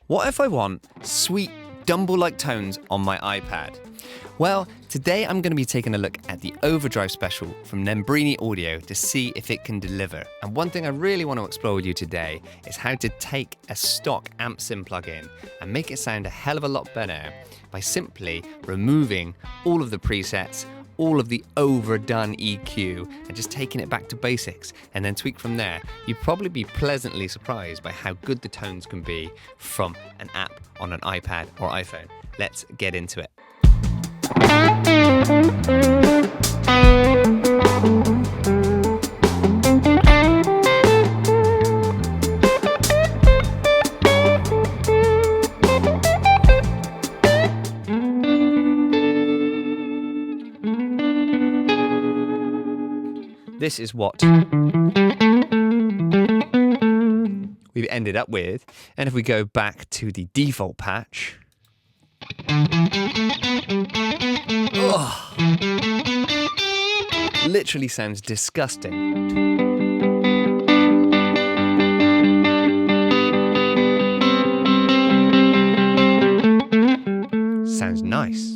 What if I want sweet, Dumble-like tones on my iPad? Well, today I'm going to be taking a look at the Overdrive special from Nembrini Audio to see if it can deliver. And one thing I really want to explore with you today is how to take a stock amp sim plugin and make it sound a hell of a lot better by simply removing all of the presets, all of the overdone EQ, and just taking it back to basics and then tweak from there. You'd probably be pleasantly surprised by how good the tones can be from an app on an iPad or iPhone. Let's get into it. This is what we've ended up with. And if we go back to the default patch, literally sounds disgusting. Sounds nice.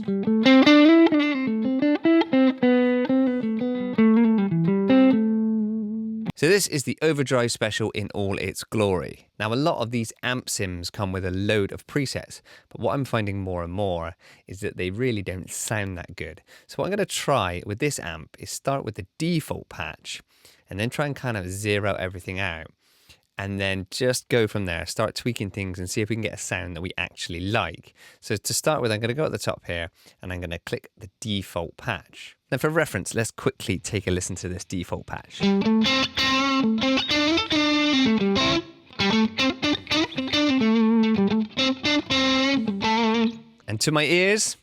So this is the Overdrive special in all its glory. Now a lot of these amp sims come with a load of presets, but what I'm finding more and more is that they really don't sound that good. So what I'm going to try with this amp is start with the default patch and then try and kind of zero everything out. And then just go from there, start tweaking things and see if we can get a sound that we actually like. So to start with, I'm going to go at the top here and I'm going to click the default patch. Now for reference, let's quickly take a listen to this default patch. And to my ears,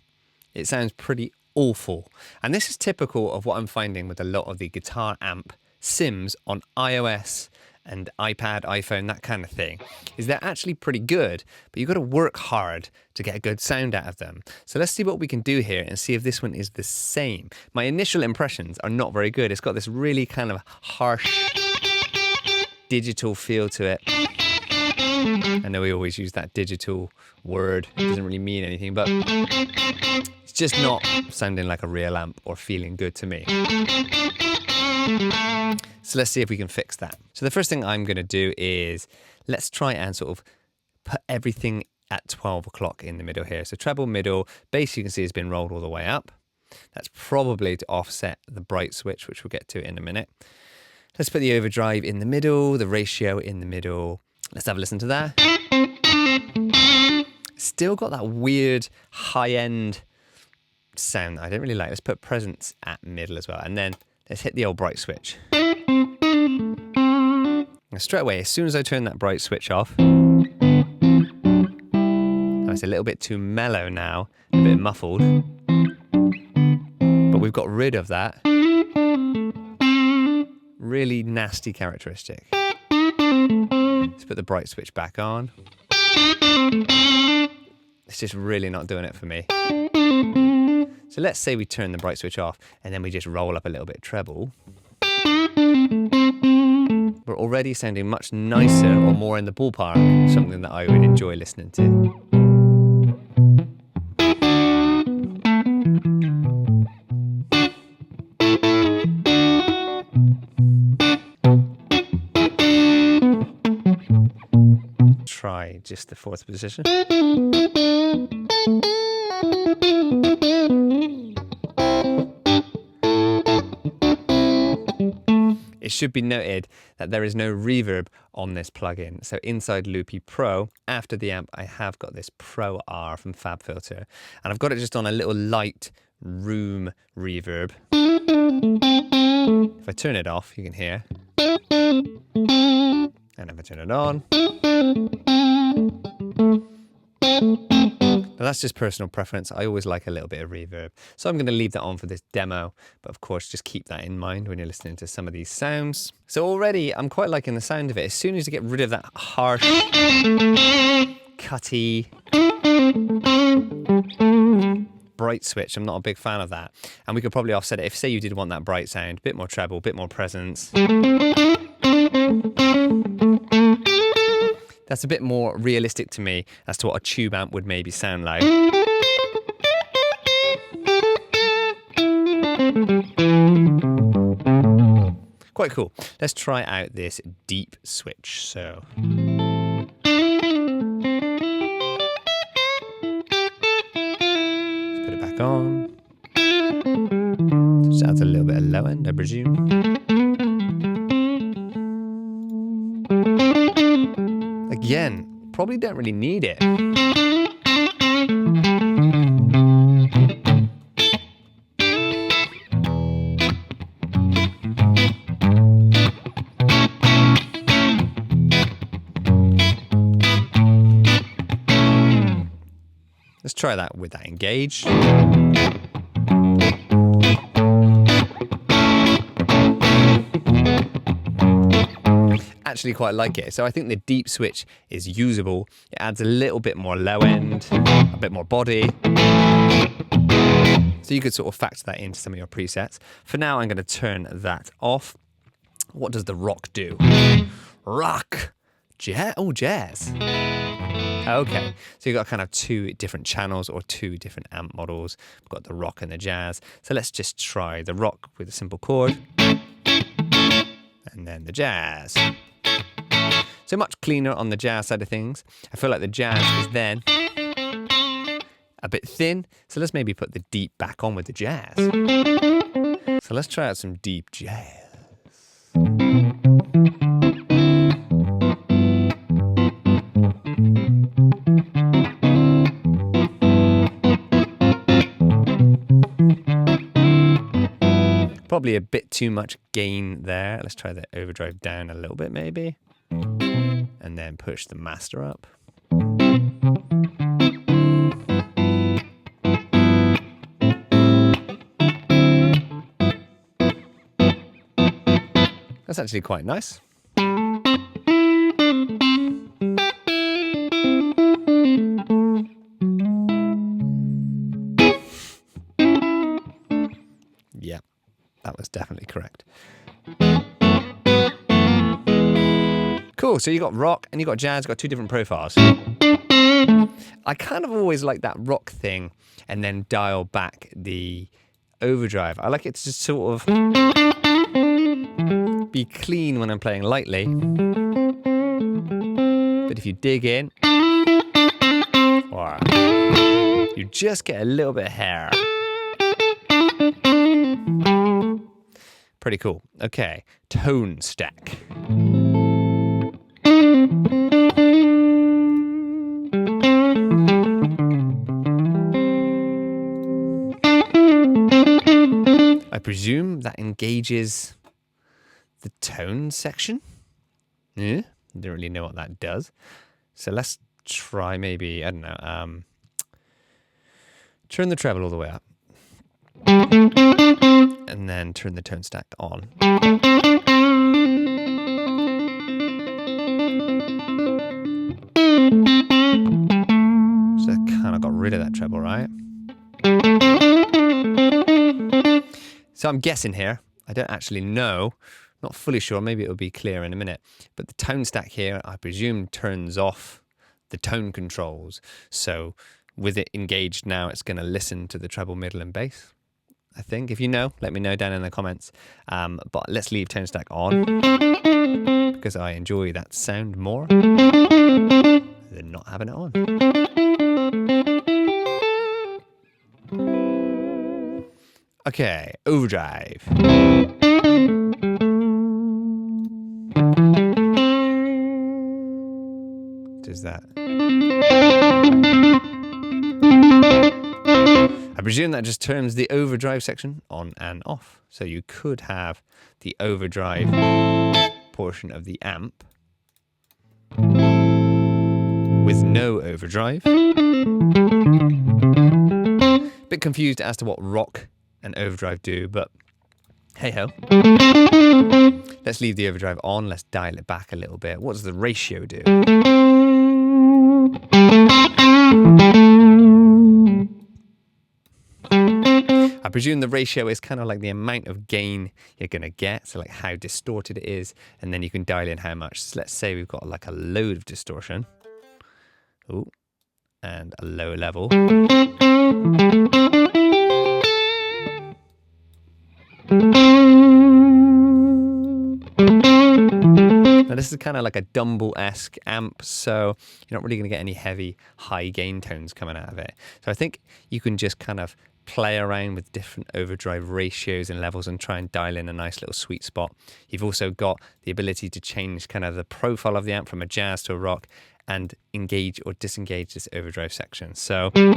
it sounds pretty awful. And this is typical of what I'm finding with a lot of the guitar amp sims on iOS and iPad, iPhone, that kind of thing, is they're actually pretty good, but you've got to work hard to get a good sound out of them. So let's see what we can do here and see if this one is the same. My initial impressions are not very good. It's got this really kind of harsh digital feel to it. I know we always use that digital word. It doesn't really mean anything, but it's just not sounding like a real amp or feeling good to me. So let's see if we can fix that. So the first thing I'm going to do is let's try and sort of put everything at 12 o'clock in the middle here. So treble middle, bass you can see has been rolled all the way up. That's probably to offset the bright switch, which we'll get to in a minute. Let's put the overdrive in the middle, the ratio in the middle. Let's have a listen to that. Still got that weird high-end sound that I don't really like. Let's put presence at middle as well. And then let's hit the old bright switch. Now straight away, as soon as I turn that bright switch off, it's a little bit too mellow now, a bit muffled. But we've got rid of that really nasty characteristic. Let's put the bright switch back on. It's just really not doing it for me. So let's say we turn the bright switch off and then we just roll up a little bit treble. We're already sounding much nicer or more in the ballpark, something that I would enjoy listening to. Try just the fourth position. It should be noted that there is no reverb on this plugin. So inside Loopy Pro, after the amp, I have got this Pro R from FabFilter, and I've got it just on a little light room reverb. If I turn it off, you can hear. And if I turn it on, now that's just personal preference. I always like a little bit of reverb. So I'm going to leave that on for this demo. But of course, just keep that in mind when you're listening to some of these sounds. So already, I'm quite liking the sound of it. As soon as you get rid of that harsh, cutty, bright switch, I'm not a big fan of that. And we could probably offset it if, say, you did want that bright sound, a bit more treble, a bit more presence. That's a bit more realistic to me as to what a tube amp would maybe sound like. Quite cool. Let's try out this deep switch. So let's put it back on. Just adds a little bit of low end, I presume. Again, probably don't really need it. Let's try that with that engaged. Actually quite like it. So I think the deep switch is usable. It adds a little bit more low end, a bit more body. So you could sort of factor that into some of your presets. For now, I'm going to turn that off. What does the rock do? Rock! Jazz? Oh, jazz. Okay, so you've got kind of two different channels or two different amp models. We've got the rock and the jazz. So let's just try the rock with a simple chord. And then the jazz. So much cleaner on the jazz side of things. I feel like the jazz is then a bit thin. So let's maybe put the deep back on with the jazz. So let's try out some deep jazz. Probably a bit too much gain there. Let's try the overdrive down a little bit maybe. And then push the master up. That's actually quite nice. Yeah, that was definitely correct. Cool, so you got rock and you got jazz, got two different profiles. I kind of always like that rock thing and then dial back the overdrive. I like it to just sort of be clean when I'm playing lightly. But if you dig in, or you just get a little bit of hair. Pretty cool. Okay, tone stack. I presume that engages the tone section. Yeah, don't really know what that does. So let's try maybe, I don't know, turn the treble all the way up. And then turn the tone stack on. So I kind of got rid of that treble, right? So I'm guessing here, I don't actually know, not fully sure, maybe it'll be clear in a minute, but the tone stack here, I presume, turns off the tone controls. So with it engaged now, it's going to listen to the treble, middle and bass, I think. If you know, let me know down in the comments. But let's leave tone stack on because I enjoy that sound more than not having it on. Okay, overdrive. Does that? I presume that just turns the overdrive section on and off. So you could have the overdrive portion of the amp with no overdrive. Bit confused as to what rock and overdrive do, but hey ho. Let's leave the overdrive on. Let's dial it back a little bit. What does the ratio do? I presume the ratio is kind of like the amount of gain you're going to get, so like how distorted it is, and then you can dial in how much. So let's say we've got like a load of distortion. Ooh, and a low level. Now this is kind of like a Dumble-esque amp, so you're not really going to get any heavy high gain tones coming out of it. So I think you can just kind of play around with different overdrive ratios and levels and try and dial in a nice little sweet spot. You've also got the ability to change kind of the profile of the amp from a jazz to a rock and engage or disengage this overdrive section. So quite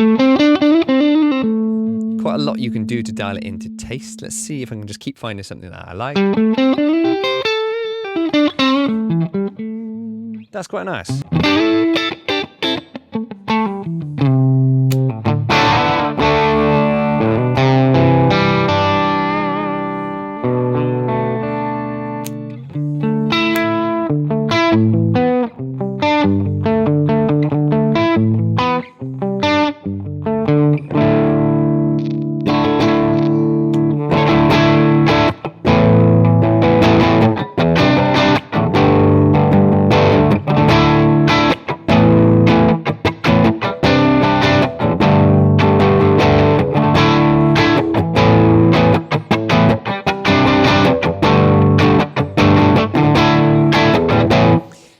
a lot you can do to dial it into taste. Let's see if I can just keep finding something that I like. That's quite nice.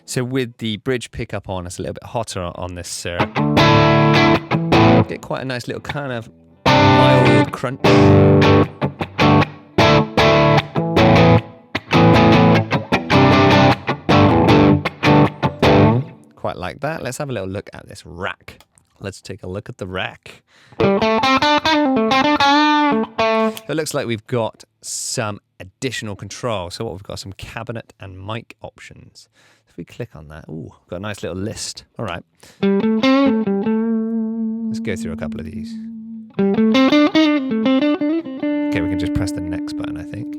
So with the bridge pickup on, it's a little bit hotter on this, sir. Get quite a nice little kind of mild crunch. Quite like that. Let's have a little look at this rack. Let's take a look at the rack. So it looks like we've got some additional control. So what we've got, some cabinet and mic options. If we click on that, ooh, got a nice little list. All right. Let's go through a couple of these. Okay, we can just press the next button, I think.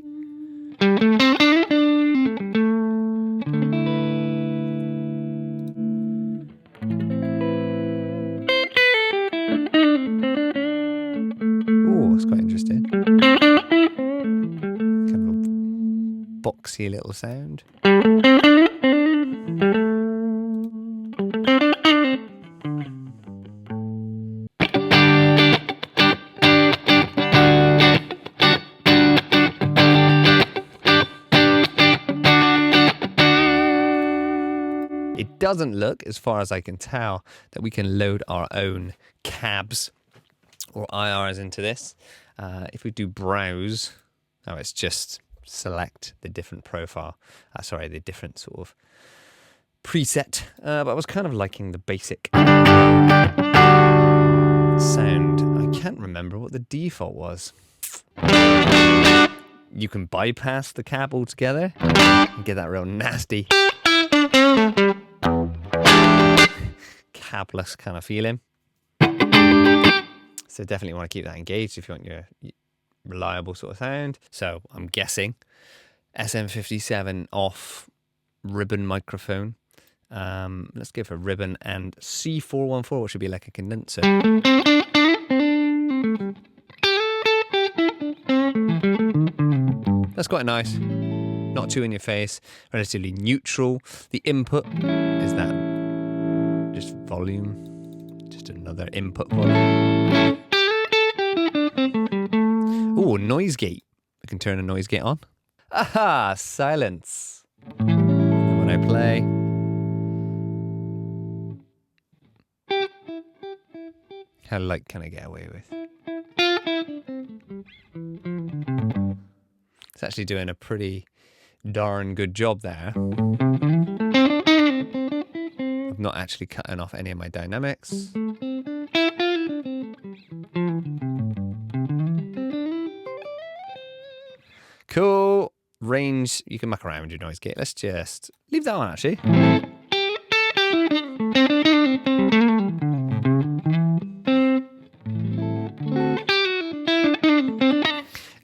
Ooh, that's quite interesting. Kind of a boxy little sound. It doesn't look, as far as I can tell, that we can load our own cabs or IRs into this. If we do browse, oh, it's just select the different profile. The different sort of preset. But I was kind of liking the basic sound. I can't remember what the default was. You can bypass the cab altogether and get that real nasty cabless kind of feeling. So definitely want to keep that engaged if you want your reliable sort of sound. So I'm guessing SM57 off, ribbon microphone. Let's go for ribbon and C414, which would be like a condenser. That's quite nice. Not too in your face, relatively neutral. The input is that just volume, just another input volume. Ooh, noise gate. I can turn a noise gate on. Aha, silence. And when I play, how light can I get away with? It's actually doing a pretty darn good job there. I'm not actually cutting off any of my dynamics. Cool. Range, you can muck around with your noise gate. Let's just leave that on, actually.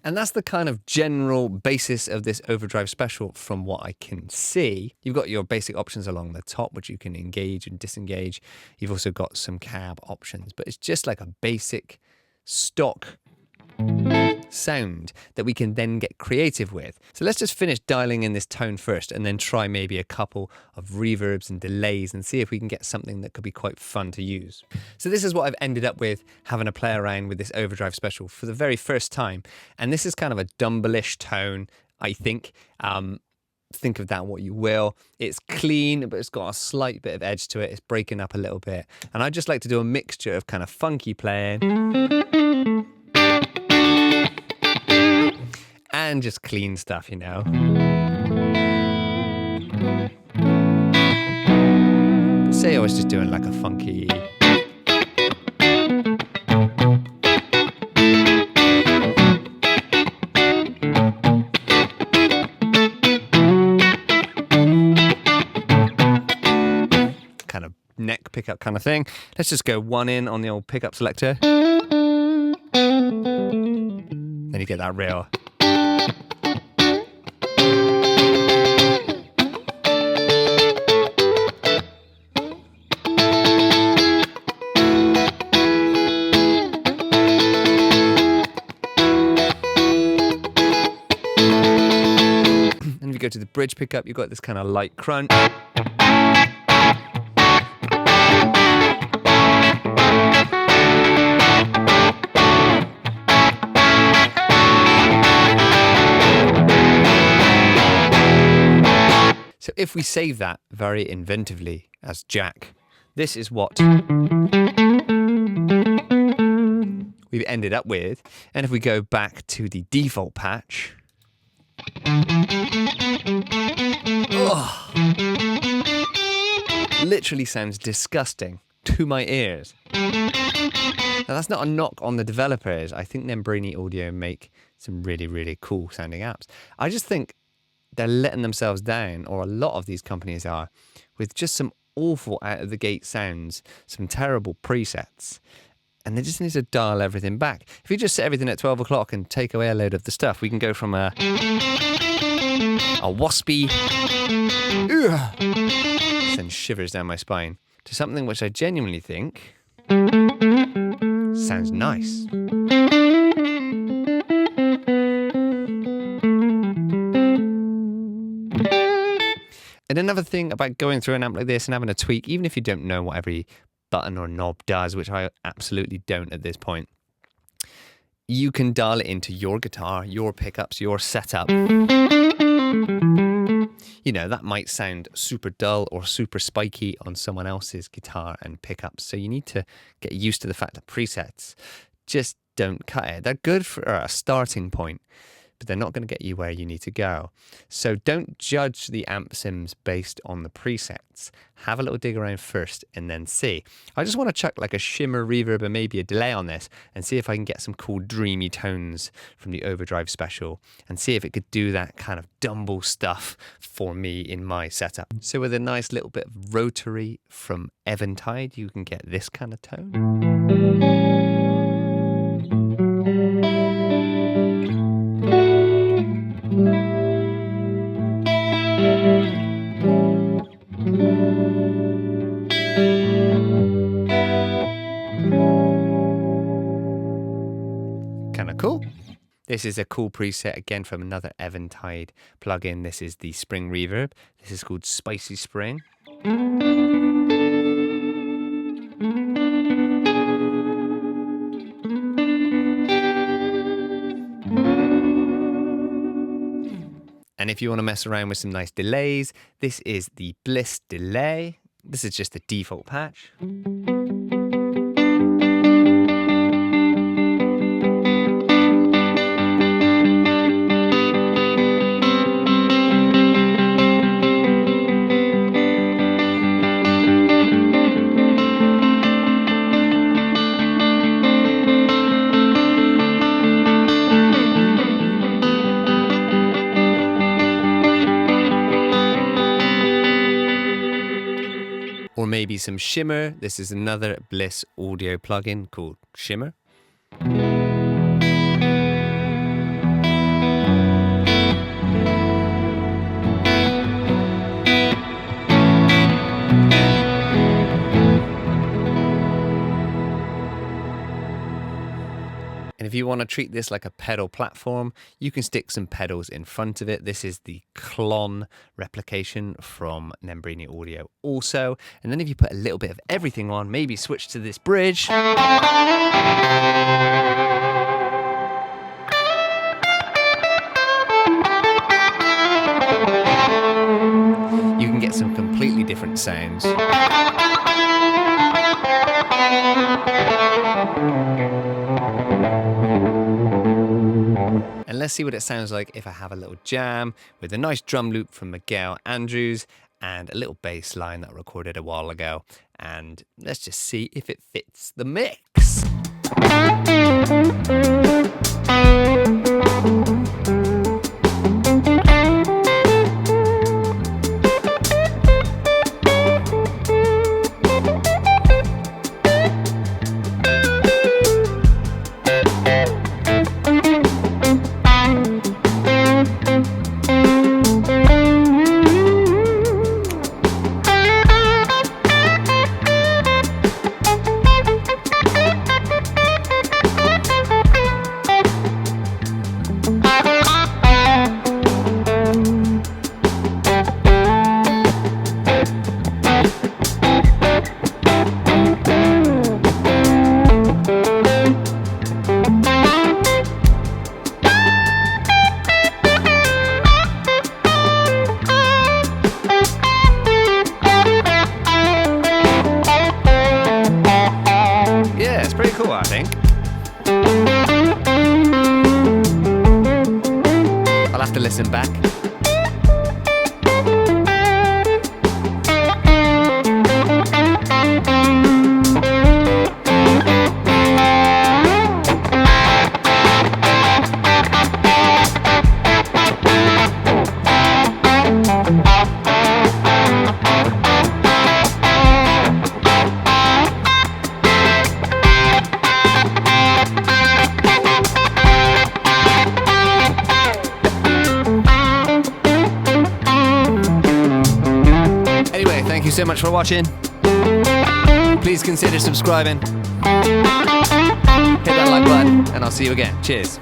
And that's the kind of general basis of this Overdrive Special from what I can see. You've got your basic options along the top, which you can engage and disengage. You've also got some cab options, but it's just like a basic stock sound that we can then get creative with. So let's just finish dialing in this tone first and then try maybe a couple of reverbs and delays and see if we can get something that could be quite fun to use. So this is what I've ended up with, having a play around with this Overdrive Special for the very first time. And this is kind of a dumble-ish tone, I think. Think of that what you will. It's clean, but it's got a slight bit of edge to it. It's breaking up a little bit. And I just like to do a mixture of kind of funky playing and just clean stuff, you know. Say I was just doing like a funky... kind of neck pickup kind of thing. Let's just go one in on the old pickup selector. Then you get that real... And if you go to the bridge pickup, you've got this kind of light crunch. So if we save that very inventively as Jack, this is what we've ended up with. And if we go back to the default patch, literally sounds disgusting to my ears. Now that's not a knock on the developers. I think Nembrini Audio make some really, really cool sounding apps. I just think they're letting themselves down, or a lot of these companies are, with just some awful out of the gate sounds, some terrible presets, and they just need to dial everything back. If you just set everything at 12 o'clock and take away a load of the stuff, we can go from a waspy, send shivers down my spine, to something which I genuinely think sounds nice. And another thing about going through an amp like this and having a tweak, even if you don't know what every button or knob does, which I absolutely don't at this point, you can dial it into your guitar, your pickups, your setup. You know, that might sound super dull or super spiky on someone else's guitar and pickups. So you need to get used to the fact that presets just don't cut it. They're good for a starting point, but they're not going to get you where you need to go. So don't judge the amp sims based on the presets. Have a little dig around first and then see. I just want to chuck like a shimmer, reverb, and maybe a delay on this and see if I can get some cool dreamy tones from the Overdrive Special and see if it could do that kind of dumble stuff for me in my setup. So with a nice little bit of rotary from Eventide, you can get this kind of tone. Kind of cool. This is a cool preset again from another Eventide plugin. This is the Spring Reverb. This is called Spicy Spring. And if you want to mess around with some nice delays, this is the Bliss Delay. This is just the default patch. Or maybe some shimmer. This is another Bliss audio plugin called Shimmer. And if you want to treat this like a pedal platform, you can stick some pedals in front of it. This is the clon replication from Nembrini Audio also. And then if you put a little bit of everything on, maybe switch to this bridge. You can get some completely different sounds. And let's see what it sounds like if I have a little jam with a nice drum loop from Miguel Andrews and a little bass line that I recorded a while ago. And let's just see if it fits the mix. Pretty cool, I think. I'll have to listen back. Thank you so much for watching. Please consider subscribing. Hit that like button and I'll see you again. Cheers.